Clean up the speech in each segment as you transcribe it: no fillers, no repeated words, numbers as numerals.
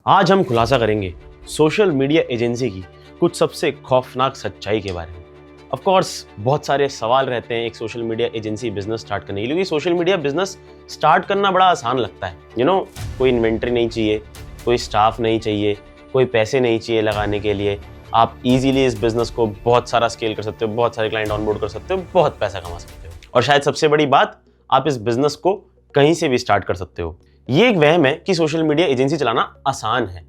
आज हम खुलासा करेंगे सोशल मीडिया एजेंसी की कुछ सबसे खौफनाक सच्चाई के बारे में। ऑफ कोर्स बहुत सारे सवाल रहते हैं एक social media agency business start करने के लिए, क्योंकि सोशल मीडिया बिजनेस स्टार्ट करना बड़ा आसान लगता है। कोई इन्वेंट्री नहीं चाहिए, कोई स्टाफ नहीं चाहिए, कोई पैसे नहीं चाहिए लगाने के लिए। आप इजीली इस बिजनेस को बहुत सारा स्केल कर सकते हो, बहुत सारे क्लाइंट ऑनबोर्ड कर सकते हो, बहुत पैसा कमा सकते हो। और शायद सबसे बड़ी बात, आप इस बिजनेस को कहीं से भी स्टार्ट कर सकते हो। ये एक वहम है कि सोशल मीडिया एजेंसी चलाना आसान है।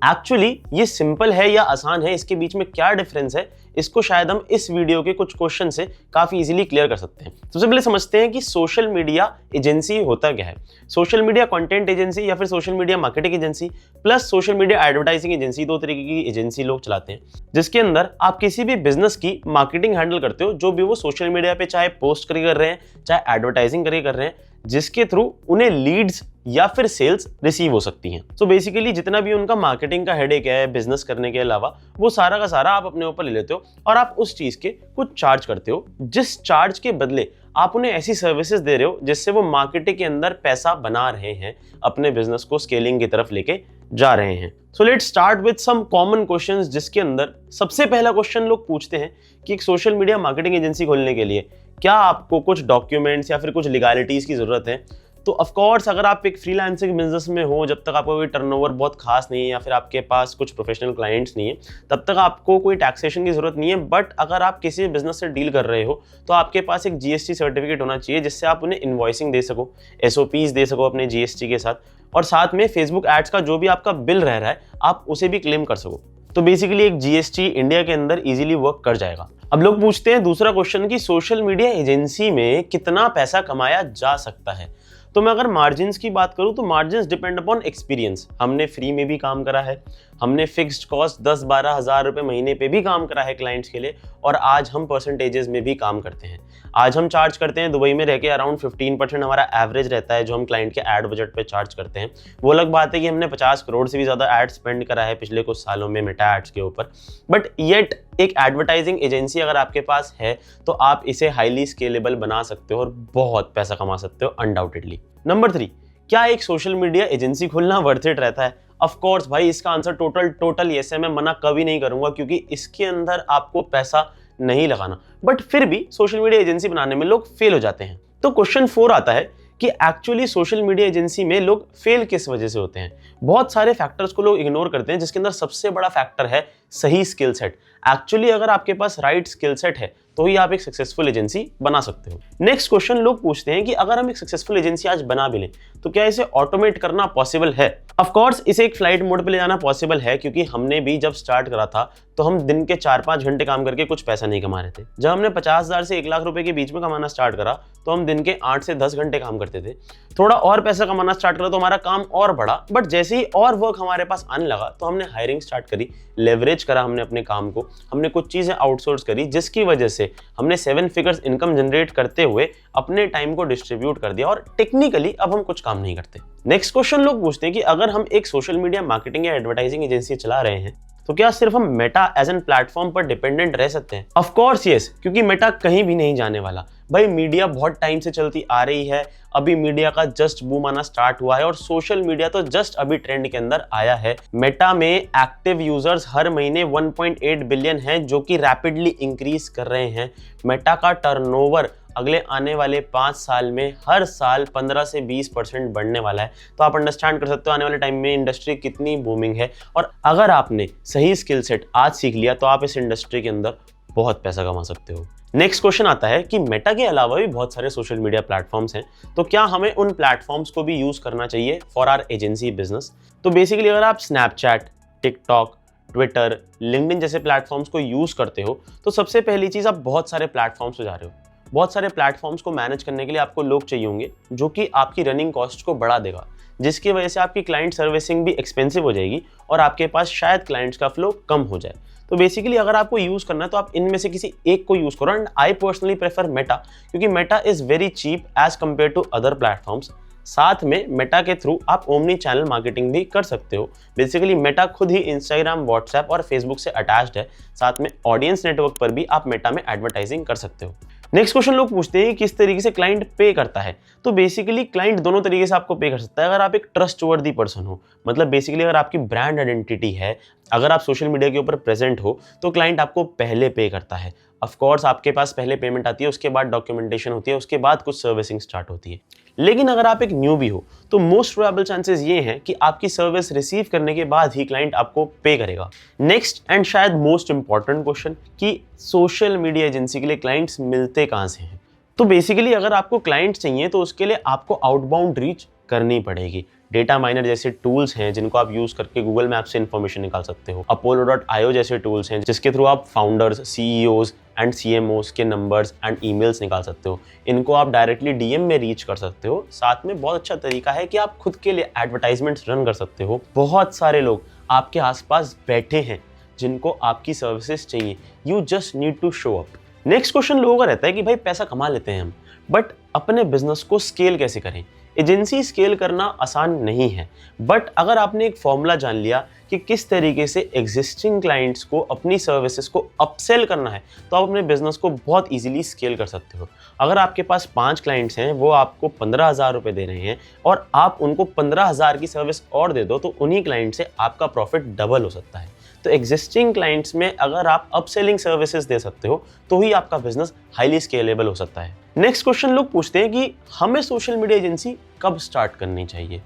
एक्चुअली ये सिंपल है या आसान है, इसके बीच में क्या डिफरेंस है, इसको शायद हम इस वीडियो के कुछ क्वेश्चन से काफी इजीली क्लियर कर सकते हैं। सबसे पहले समझते हैं कि सोशल मीडिया एजेंसी होता क्या है। सोशल मीडिया कंटेंट एजेंसी या फिर social media marketing agency plus social media advertising agency, दो तरीके की एजेंसी लोग चलाते हैं, जिसके अंदर आप किसी भी बिजनेस की मार्केटिंग हैंडल करते हो, जो भी वो सोशल मीडिया पे चाहे पोस्ट करके कर रहे हैं, चाहे एडवर्टाइजिंग करके कर रहे हैं, जिसके थ्रू उन्हें लीड्स या फिर सेल्स रिसीव हो सकती हैं। सो बेसिकली जितना भी उनका मार्केटिंग का हेडेक है बिजनेस करने के अलावा, वो सारा का सारा आप अपने ऊपर ले लेते हो और आप उस चीज के कुछ चार्ज करते हो, जिस चार्ज के बदले आप उन्हें ऐसी सर्विसेज दे रहे हो जिससे वो मार्केटिंग के अंदर पैसा बना रहे हैं, अपने बिजनेस को स्केलिंग की तरफ लेके जा रहे हैं। So let's start with some common questions, जिसके अंदर सबसे पहला क्वेश्चन लोग पूछते हैं कि एक सोशल मीडिया मार्केटिंग एजेंसी खोलने के लिए क्या आपको कुछ डॉक्यूमेंट्स या फिर कुछ लीगैलिटीज की जरूरत है। तो ऑफ कोर्स अगर आप एक फ्रीलांसिंग बिजनेस में हो, जब तक आपका कोई टर्नओवर बहुत खास नहीं है या फिर आपके पास कुछ प्रोफेशनल क्लाइंट्स नहीं है, तब तक आपको कोई टैक्सेशन की जरूरत नहीं है। बट अगर आप किसी बिजनेस से डील कर रहे हो तो आपके पास एक जीएसटी सर्टिफिकेट होना चाहिए, जिससे आप उन्हें इन्वॉइसिंग दे सको, एसओपीज दे सको अपने जीएसटी के साथ, और साथ में फेसबुक एड्स का जो भी आपका बिल रह रहा है आप उसे भी क्लेम कर सको। तो बेसिकली एक जीएसटी इंडिया के अंदर इजीली वर्क कर जाएगा। अब लोग पूछते हैं दूसरा क्वेश्चन कि सोशल मीडिया एजेंसी में कितना पैसा कमाया जा सकता है। तो मैं अगर मार्जिन्स की बात करूं तो मार्जिन्स डिपेंड अपॉन एक्सपीरियंस। हमने फ्री में भी काम करा है, हमने फिक्स्ड कॉस्ट 10-12 हज़ार रुपए महीने पे भी काम करा है क्लाइंट्स के लिए, और आज हम परसेंटेजेस में भी काम करते हैं। आज हम चार्ज करते हैं दुबई में रह के अराउंड 15% हमारा एवरेज रहता है जो हम क्लाइंट के एड बजट पे चार्ज करते हैं। वो अलग बात है कि हमने 50 करोड़ से भी ज़्यादा एड स्पेंड करा है पिछले कुछ सालों में मेटा एड्स के ऊपर। बट येट एक एडवर्टाइजिंग एजेंसी अगर आपके पास है तो आप इसे हाईली स्केलेबल बना सकते हो और बहुत पैसा कमा सकते हो अनडाउटेडली। नंबर 3, क्या एक सोशल मीडिया एजेंसी खोलना वर्थ इट रहता है? ऑफ कोर्स भाई, इसका आंसर टोटल यस है। मैं मना कभी नहीं करूंगा, क्योंकि इसके अंदर आपको पैसा नहीं लगाना, बट फिर भी सोशल मीडिया एजेंसी बनाने में लोग फेल हो जाते हैं। तो क्वेश्चन 4 आता है कि एक्चुअली सोशल मीडिया एजेंसी में लोग फेल किस वजह से होते हैं। बहुत सारे फैक्टर्स को लोग इग्नोर करते हैं, जिसके अंदर सबसे बड़ा फैक्टर है सही स्किल सेट। एक्चुअली अगर आपके पास राइट स्किल सेट है तो ही आप एक सक्सेसफुल एजेंसी बना सकते हो। नेक्स्ट क्वेश्चन लोग पूछते हैं कि अगर हम एक सक्सेसफुल एजेंसी आज बना भी लें तो क्या इसे ऑटोमेट करना पॉसिबल है? ऑफ कोर्स इसे एक फ्लाइट मोड पे ले जाना पॉसिबल है, क्योंकि हमने भी जब स्टार्ट करा था तो हम दिन के 4-5 घंटे काम करके कुछ पैसा नहीं कमा रहे थे। जब हमने 50,000 से 1 लाख रुपए के बीच में कमाना स्टार्ट करा तो हम दिन के 8 से 10 घंटे काम करते थे। थोड़ा और पैसा कमाना स्टार्ट करा तो हमारा काम और बढ़ा, बट जैसे ही और वर्क हमारे पास आने लगा तो हमने हायरिंग स्टार्ट करी, लेवरेज करा हमने अपने काम को, हमने कुछ चीजें आउटसोर्स करी, जिसकी वजह से हमने 7 फिगर्स इनकम जनरेट करते हुए अपने टाइम को डिस्ट्रीब्यूट कर दिया, और टेक्निकली अब हम कुछ काम नहीं करते। नेक्स्ट क्वेश्चन लोग पूछते हैं कि अगर हम एक सोशल मीडिया मार्केटिंग या एडवर्टाइजिंग एजेंसी चला रहे हैं तो क्या सिर्फ हम मेटा एज एन प्लेटफॉर्म पर डिपेंडेंट रह सकते हैं? ऑफ कोर्स यस, क्योंकि मेटा कहीं भी नहीं जाने वाला। भाई मीडिया बहुत टाइम से चलती आ रही है, अभी मीडिया का जस्ट बूम आना स्टार्ट हुआ है, और सोशल मीडिया तो जस्ट अभी ट्रेंड के अंदर आया है। मेटा में एक्टिव यूजर्स हर महीने 1.8 बिलियन हैं, जो कि रैपिडली इंक्रीज कर रहे हैं। मेटा का टर्नओवर अगले आने वाले 5 साल में हर साल 15 से 20% बढ़ने वाला है। तो आप अंडरस्टैंड कर सकते हो आने वाले टाइम में इंडस्ट्री कितनी बूमिंग है, और अगर आपने सही स्किल सेट आज सीख लिया तो आप इस इंडस्ट्री के अंदर बहुत पैसा कमा सकते हो। नेक्स्ट क्वेश्चन आता है कि मेटा के अलावा भी बहुत सारे सोशल मीडिया प्लेटफॉर्म्स हैं, तो क्या हमें उन प्लेटफॉर्म्स को भी यूज करना चाहिए फॉर आवर एजेंसी बिजनेस? तो बेसिकली अगर आप स्नैपचैट, टिकटॉक, ट्विटर, लिंक्डइन जैसे प्लेटफॉर्म्स को यूज करते हो तो सबसे पहली चीज, आप बहुत सारे प्लेटफॉर्म्स पे जा रहे हो। बहुत सारे प्लेटफॉर्म्स को मैनेज करने के लिए आपको लोग चाहिए होंगे, जो कि आपकी रनिंग कॉस्ट को बढ़ा देगा, जिसकी वजह से आपकी क्लाइंट सर्विसिंग भी एक्सपेंसिव हो जाएगी और आपके पास शायद क्लाइंट्स का फ्लो कम हो जाए। तो बेसिकली अगर आपको यूज करना है तो आप इनमें से किसी एक को यूज करो, and I personally prefer Meta, क्योंकि Meta is very cheap as compare to other platforms. साथ में मेटा के थ्रू आप ओमनी चैनल मार्केटिंग भी कर सकते हो। बेसिकली मेटा खुद ही इंस्टाग्राम, व्हाट्सएप और फेसबुक से अटैच्ड है। साथ में ऑडियंस नेटवर्क पर भी आप मेटा में एडवर्टाइजिंग कर सकते हो। नेक्स्ट क्वेश्चन लोग पूछते हैं किस तरीके से क्लाइंट पे करता है। तो बेसिकली क्लाइंट दोनों तरीके से आपको पे कर सकता है। अगर आप एक ट्रस्टवर्दी पर्सन हो, मतलब बेसिकली अगर आपकी ब्रांड आइडेंटिटी है, अगर आप सोशल मीडिया के ऊपर प्रेजेंट हो, तो क्लाइंट आपको पहले पे करता है। ऑफ कोर्स आपके पास पहले पेमेंट आती है, उसके बाद डॉक्यूमेंटेशन होती है, उसके बाद कुछ सर्विसिंग स्टार्ट होती है। लेकिन अगर आप एक न्यूबी हो तो मोस्ट प्रोबेबल चांसेस ये हैं कि आपकी सर्विस रिसीव करने के बाद ही क्लाइंट आपको पे करेगा। नेक्स्ट एंड शायद मोस्ट इंपॉर्टेंट क्वेश्चन कि सोशल मीडिया एजेंसी के लिए क्लाइंट्स मिलते कहाँ से हैं। तो बेसिकली अगर आपको क्लाइंट चाहिए तो उसके लिए आपको आउटबाउंड रीच करनी पड़ेगी। डेटा माइनर जैसे टूल्स हैं जिनको आप यूज करके गूगल मैप से इंफॉर्मेशन निकाल सकते हो। Apollo.io जैसे टूल्स हैं जिसके थ्रू आप फाउंडर्स, सीईओज एंड सीएमओज के नंबर्स एंड ईमेल्स निकाल सकते हो। इनको आप डायरेक्टली डीएम में रीच कर सकते हो। साथ में बहुत अच्छा तरीका है कि आप खुद के लिए एडवर्टाइजमेंट्स रन कर सकते हो। बहुत सारे लोग आपके आसपास बैठे हैं जिनको आपकी सर्विसेज चाहिए। You just need to show up. Next question लोगों का रहता है कि भाई पैसा कमा लेते हैं हम, बट अपने बिजनेस को स्केल कैसे करें। एजेंसी स्केल करना आसान नहीं है, बट अगर आपने एक फॉर्मूला जान लिया कि किस तरीके से एग्जिस्टिंग क्लाइंट्स को अपनी सर्विसेज को अपसेल करना है, तो आप अपने बिजनेस को बहुत इजीली स्केल कर सकते हो। अगर आपके पास 5 क्लाइंट्स हैं, वो आपको 15,000 रुपये दे रहे हैं और आप उनको 15,000 की सर्विस और दे दो, तो उन्हीं क्लाइंट से आपका प्रॉफिट डबल हो सकता है। तो एग्जिस्टिंग क्लाइंट्स में अगर आप अपसेलिंग सर्विसेज दे सकते हो तो ही आपका बिजनेस हाईली स्केलेबल हो सकता है। नेक्स्ट क्वेश्चन लोग पूछते हैं कि हमें सोशल मीडिया एजेंसी कब स्टार्ट करनी चाहिए।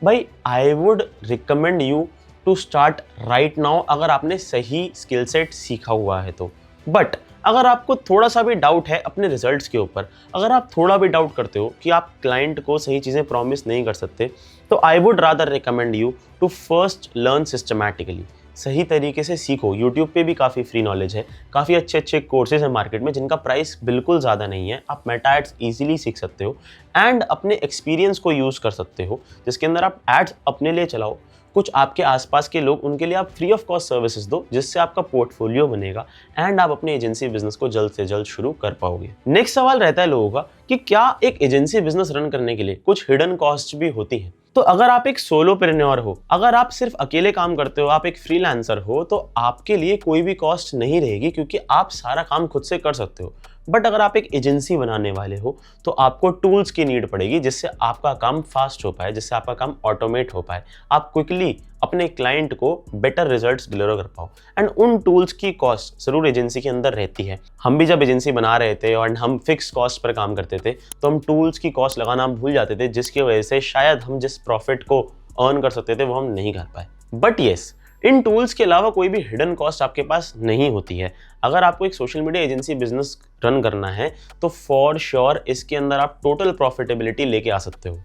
भाई I would recommend you to start right now अगर आपने सही स्किल सेट सीखा हुआ है तो। बट अगर आपको थोड़ा सा भी डाउट है अपने रिजल्ट्स के ऊपर, अगर आप थोड़ा भी डाउट करते हो कि आप क्लाइंट को सही चीज़ें प्रॉमिस नहीं कर सकते, तो I would rather recommend you to first learn systematically. सही तरीके से सीखो। यूट्यूब पे भी काफ़ी फ्री नॉलेज है, काफ़ी अच्छे अच्छे कोर्सेज हैं मार्केट में जिनका प्राइस बिल्कुल ज़्यादा नहीं है। आप मेटा एड्स ईजिली सीख सकते हो एंड अपने एक्सपीरियंस को यूज़ कर सकते हो, जिसके अंदर आप एड्स अपने लिए चलाओ। कुछ आपके आसपास के लोग, उनके लिए आप फ्री ऑफ कॉस्ट सर्विसेज दो, जिससे आपका पोर्टफोलियो बनेगा एंड आप अपने एजेंसी बिजनेस को जल्द से जल्द शुरू कर पाओगे। नेक्स्ट सवाल रहता है लोगों का कि क्या एक एजेंसी बिजनेस रन करने के लिए कुछ हिडन कॉस्ट भी होती है। तो अगर आप एक सोलोप्रेन्योर हो, अगर आप सिर्फ अकेले काम करते हो, आप एक फ्रीलांसर हो, तो आपके लिए कोई भी कॉस्ट नहीं रहेगी क्योंकि आप सारा काम खुद से कर सकते हो। बट अगर आप एक एजेंसी बनाने वाले हो तो आपको टूल्स की नीड पड़ेगी जिससे आपका काम फास्ट हो पाए, जिससे आपका काम ऑटोमेट हो पाए, आप क्विकली अपने क्लाइंट को बेटर रिजल्ट्स डिलीवर कर पाओ। एंड उन टूल्स की कॉस्ट जरूर एजेंसी के अंदर रहती है। हम भी जब एजेंसी बना रहे थे और हम फिक्स कॉस्ट पर काम करते थे तो हम टूल्स की कॉस्ट लगाना भूल जाते थे, जिसकी वजह से शायद हम जिस प्रॉफिट को अर्न कर सकते थे वो हम नहीं कर पाए। बट येस, इन टूल्स के अलावा कोई भी हिडन कॉस्ट आपके पास नहीं होती है। अगर आपको एक social media agency business run करना है तो फॉर श्योर इसके अंदर आप टोटल प्रॉफिटेबिलिटी लेके आ सकते हो।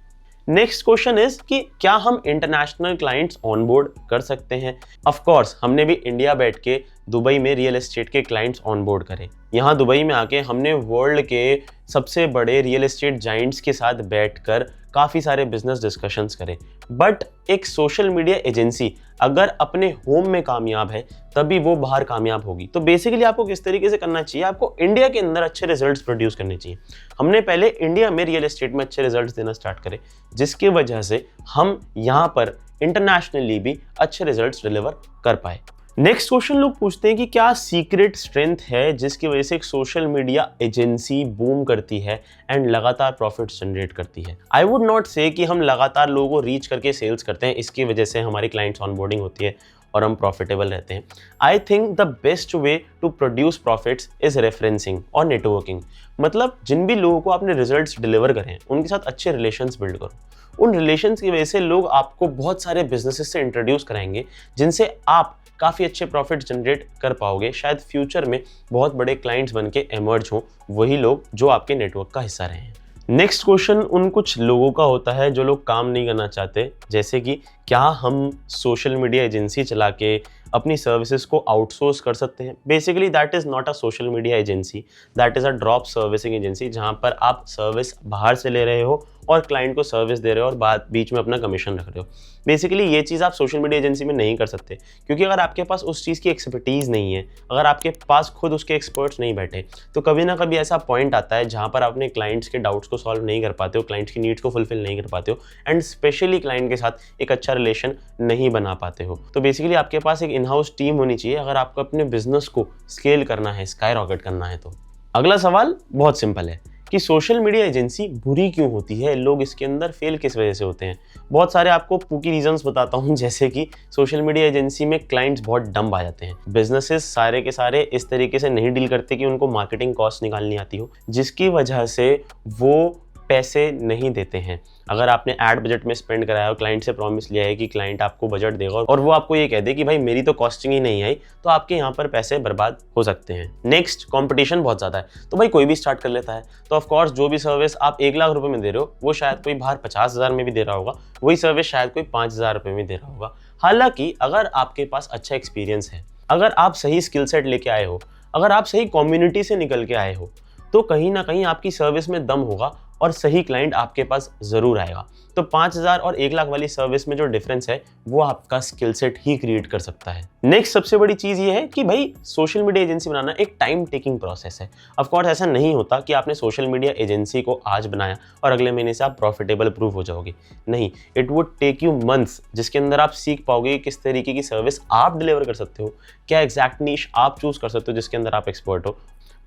नेक्स्ट क्वेश्चन इज कि क्या हम इंटरनेशनल क्लाइंट्स ऑनबोर्ड कर सकते हैं। ऑफ कोर्स हमने भी इंडिया बैठ के दुबई में रियल एस्टेट के क्लाइंट्स ऑनबोर्ड करे। यहाँ दुबई में आके हमने वर्ल्ड के सबसे बड़े रियल एस्टेट जाइंट्स के साथ बैठकर काफ़ी सारे बिजनेस डिस्कशंस करें। बट एक सोशल मीडिया एजेंसी अगर अपने होम में कामयाब है तभी वो बाहर कामयाब होगी। तो बेसिकली आपको किस तरीके से करना चाहिए, आपको इंडिया के अंदर अच्छे रिजल्ट्स प्रोड्यूस करने चाहिए। हमने पहले इंडिया में रियल एस्टेट में अच्छे रिजल्ट्स देना स्टार्ट करे, जिसकी वजह से हम यहाँ पर इंटरनेशनली भी अच्छे रिजल्ट्स डिलीवर कर पाए। नेक्स्ट क्वेश्चन लोग पूछते हैं कि क्या सीक्रेट स्ट्रेंथ है जिसकी वजह से एक सोशल मीडिया एजेंसी बूम करती है एंड लगातार प्रॉफिट्स जनरेट करती है। आई वुड नॉट से कि हम लगातार लोगों को रीच करके सेल्स करते हैं, इसकी वजह से हमारी क्लाइंट्स ऑनबोर्डिंग होती है और हम प्रॉफिटेबल रहते हैं। I think the best way to produce profits is referencing और नेटवर्किंग। मतलब जिन भी लोगों को आपने रिजल्ट्स डिलीवर करें उनके साथ अच्छे रिलेशंस बिल्ड करो। उन रिलेशंस की वजह से लोग आपको बहुत सारे बिजनेसेस से इंट्रोड्यूस कराएंगे जिनसे आप काफ़ी अच्छे प्रॉफिट जनरेट कर पाओगे। शायद फ्यूचर में बहुत बड़े क्लाइंट्स बन के एमर्ज हों वही लोग जो आपके नेटवर्क का हिस्सा रहे हैं। नेक्स्ट क्वेश्चन उन कुछ लोगों का होता है जो लोग काम नहीं करना चाहते, जैसे कि क्या हम सोशल मीडिया एजेंसी चला के अपनी सर्विसेज को आउटसोर्स कर सकते हैं। Basically that is not a social media agency, that is a drop servicing agency, जहाँ पर आप सर्विस बाहर से ले रहे हो और क्लाइंट को सर्विस दे रहे हो और बाद बीच में अपना कमीशन रख रहे हो। बेसिकली ये चीज़ आप सोशल मीडिया एजेंसी में नहीं कर सकते, क्योंकि अगर आपके पास उस चीज़ की एक्सपर्टीज़ नहीं है, अगर आपके पास खुद उसके एक्सपर्ट्स नहीं बैठे, तो कभी ना कभी ऐसा पॉइंट आता है जहाँ पर आप अपने क्लाइंट्स के डाउट्स को सॉल्व नहीं कर पाते हो, क्लाइंट्स की नीड्स को फुलफिल नहीं कर पाते हो एंड स्पेशली क्लाइंट के साथ एक अच्छा रिलेशन नहीं बना पाते हो। तो बेसिकली आपके पास एक इन हाउस टीम होनी चाहिए अगर आपको अपने बिजनेस को स्केल करना है, स्काई रॉकेट करना है तो। अगला सवाल बहुत सिंपल है कि सोशल मीडिया एजेंसी बुरी क्यों होती है, लोग इसके अंदर फेल किस वजह से होते हैं। बहुत सारे आपको पूकी रीजंस बताता हूँ, जैसे कि सोशल मीडिया एजेंसी में क्लाइंट्स बहुत डम्ब आ जाते हैं। बिजनेसेस सारे के सारे इस तरीके से नहीं डील करते कि उनको मार्केटिंग कॉस्ट निकालनी आती हो, जिसकी वजह से वो पैसे नहीं देते हैं। अगर आपने एड बजट में स्पेंड कराया और क्लाइंट से प्रॉमिस लिया है कि क्लाइंट आपको बजट देगा और वो आपको ये कह दे कि भाई मेरी तो कॉस्टिंग ही नहीं आई, तो आपके यहाँ पर पैसे बर्बाद हो सकते हैं। नेक्स्ट, कंपटीशन बहुत ज़्यादा है, तो भाई कोई भी स्टार्ट कर लेता है। तो ऑफकोर्स जो भी सर्विस आप 1 लाख रुपए में दे रहे हो, वो शायद कोई बाहर 50,000 में भी दे रहा होगा, वही सर्विस शायद कोई 5,000 रुपए में दे रहा होगा। हालांकि अगर आपके पास अच्छा एक्सपीरियंस है, अगर आप सही स्किल सेट लेके आए हो, अगर आप सही कम्युनिटी से निकल के आए हो, तो कहीं ना कहीं आपकी सर्विस में दम होगा और सही क्लाइंट आपके पास जरूर आएगा। तो 5,000 और 1 लाख वाली सर्विस में जो डिफरेंस है वो आपका स्किल सेट ही क्रिएट कर सकता है। नेक्स्ट सबसे बड़ी चीज ये है कि भाई सोशल मीडिया एजेंसी बनाना एक टाइम टेकिंग प्रोसेस है। ऑफ कोर्स ऐसा नहीं होता कि आपने सोशल मीडिया एजेंसी को आज बनाया और अगले महीने से आप प्रॉफिटेबल प्रूव हो जाओगे। नहीं, it would take you months, जिसके अंदर आप सीख पाओगे किस तरीके की सर्विस आप डिलीवर कर सकते हो, क्या एग्जैक्ट नीश आप चूज कर सकते हो जिसके अंदर आप एक्सपर्ट हो।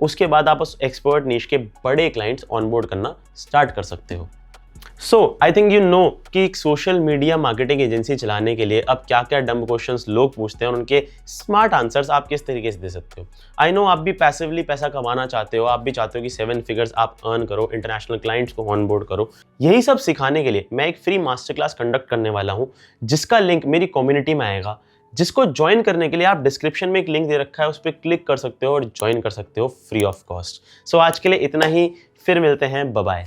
उसके बाद आप उस एक्सपर्ट नीश के बड़े क्लाइंट्स ऑनबोर्ड करना स्टार्ट कर सकते हो। सो आई थिंक यू नो कि एक सोशल मीडिया मार्केटिंग एजेंसी चलाने के लिए अब क्या क्या डम्ब क्वेश्चंस लोग पूछते हैं और उनके स्मार्ट आंसर्स आप किस तरीके से दे सकते हो। आई नो आप भी पैसिवली पैसा कमाना चाहते हो, आप भी चाहते हो कि 7 फिगर्स आप अर्न करो, इंटरनेशनल क्लाइंट्स को ऑनबोर्ड करो। यही सब सिखाने के लिए मैं एक फ्री मास्टर क्लास कंडक्ट करने वाला हूँ, जिसका लिंक मेरी कम्युनिटी में आएगा, जिसको ज्वाइन करने के लिए आप डिस्क्रिप्शन में एक लिंक दे रखा है, उस पर क्लिक कर सकते हो और ज्वाइन कर सकते हो फ्री ऑफ कॉस्ट। सो आज के लिए इतना ही, फिर मिलते हैं, बाय बाय।